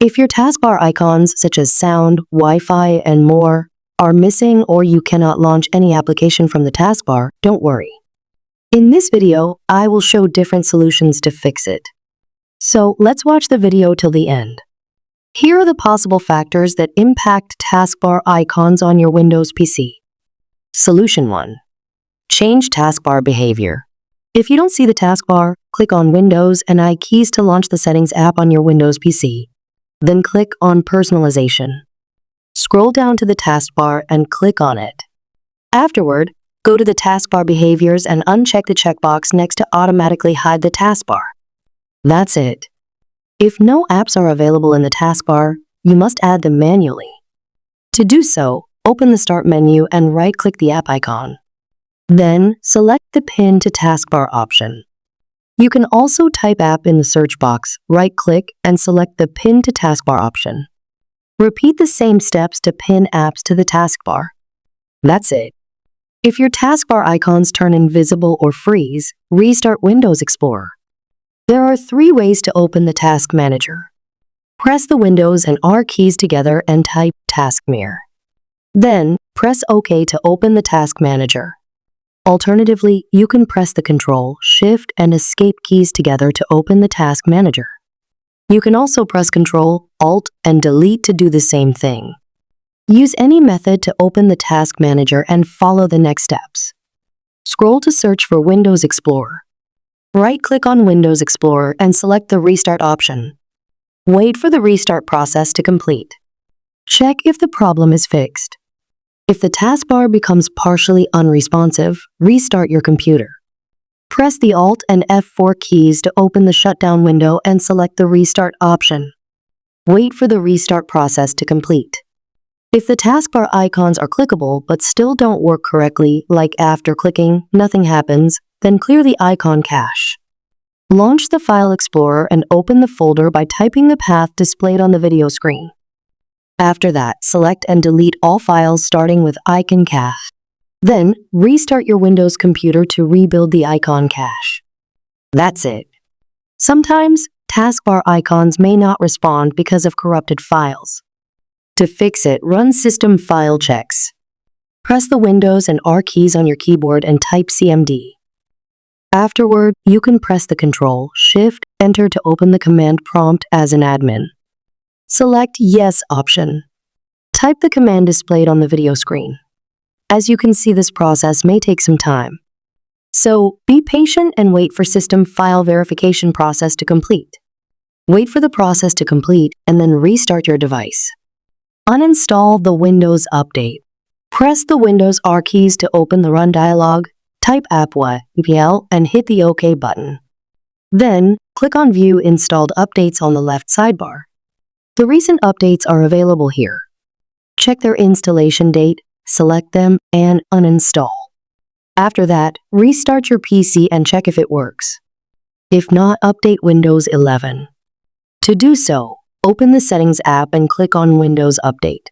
If your taskbar icons such as sound, Wi-Fi, and more are missing or you cannot launch any application from the taskbar, don't worry. In this video, I will show different solutions to fix it. So let's watch the video till the end. Here are the possible factors that impact taskbar icons on your Windows PC. Solution 1. Change taskbar behavior. If you don't see the taskbar, click on Windows and I keys to launch the Settings app on your Windows PC. Then click on Personalization. Scroll down to the taskbar and click on it. Afterward, go to the taskbar behaviors and uncheck the checkbox next to automatically hide the taskbar. That's it. If no apps are available in the taskbar, you must add them manually. To do so, open the Start menu and right-click the app icon. Then, select the Pin to Taskbar option. You can also type app in the search box, right-click, and select the Pin to Taskbar option. Repeat the same steps to pin apps to the taskbar. That's it. If your taskbar icons turn invisible or freeze, restart Windows Explorer. There are 3 ways to open the Task Manager. Press the Windows and R keys together and type Task Mirror. Then, press OK to open the Task Manager. Alternatively, you can press the Control, Shift, and Escape keys together to open the Task Manager. You can also press Control, Alt, and Delete to do the same thing. Use any method to open the Task Manager and follow the next steps. Scroll to search for Windows Explorer. Right-click on Windows Explorer and select the Restart option. Wait for the restart process to complete. Check if the problem is fixed. If the taskbar becomes partially unresponsive, restart your computer. Press the Alt and F4 keys to open the shutdown window and select the Restart option. Wait for the restart process to complete. If the taskbar icons are clickable but still don't work correctly, like after clicking, nothing happens, then clear the icon cache. Launch the File Explorer and open the folder by typing the path displayed on the video screen. After that, select and delete all files starting with icon cache. Then, restart your Windows computer to rebuild the icon cache. That's it. Sometimes, taskbar icons may not respond because of corrupted files. To fix it, run System File Checks. Press the Windows and R keys on your keyboard and type CMD. Afterward, you can press the Control, Shift, Enter to open the command prompt as an admin. Select Yes option. Type the command displayed on the video screen. As you can see, this process may take some time. So, be patient and wait for System File Verification process to complete. Wait for the process to complete and then restart your device. Uninstall the Windows Update. Press the Windows R keys to open the Run dialog, type appwa and hit the OK button. Then, click on View Installed Updates on the left sidebar. The recent updates are available here. Check their installation date, select them, and uninstall. After that, restart your PC and check if it works. If not, update Windows 11. To do so, open the Settings app and click on Windows Update.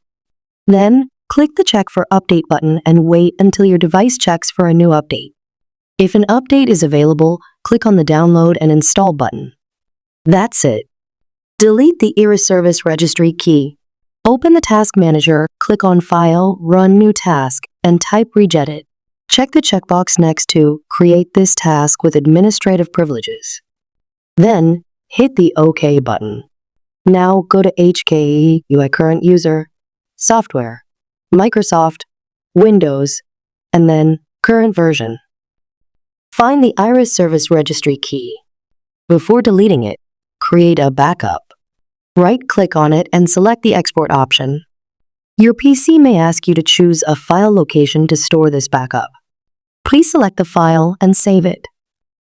Then, click the Check for Update button and wait until your device checks for a new update. If an update is available, click on the Download and Install button. That's it. Delete the IrrisService Registry key. Open the Task Manager, click on File, Run New Task, and type Regedit. Check the checkbox next to Create this task with administrative privileges. Then, hit the OK button. Now go to HKE, UI Current User, Software, Microsoft, Windows, and then Current Version. Find the IrrisService Registry key. Before deleting it, create a backup. Right-click on it and select the Export option. Your PC may ask you to choose a file location to store this backup. Please select the file and save it.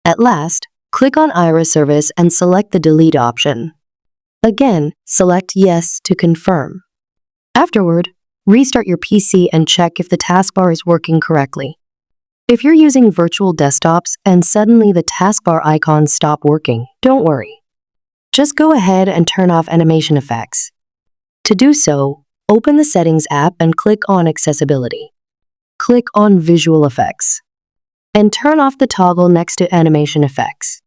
At last, click on IrrisService and select the Delete option. Again, select Yes to confirm. Afterward, restart your PC and check if the taskbar is working correctly. If you're using virtual desktops and suddenly the taskbar icons stop working, don't worry. Just go ahead and turn off animation effects. To do so, open the Settings app and click on Accessibility. Click on Visual Effects. And turn off the toggle next to Animation Effects.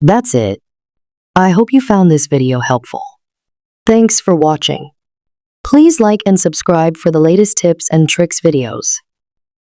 That's it. I hope you found this video helpful. Thanks for watching. Please like and subscribe for the latest tips and tricks videos.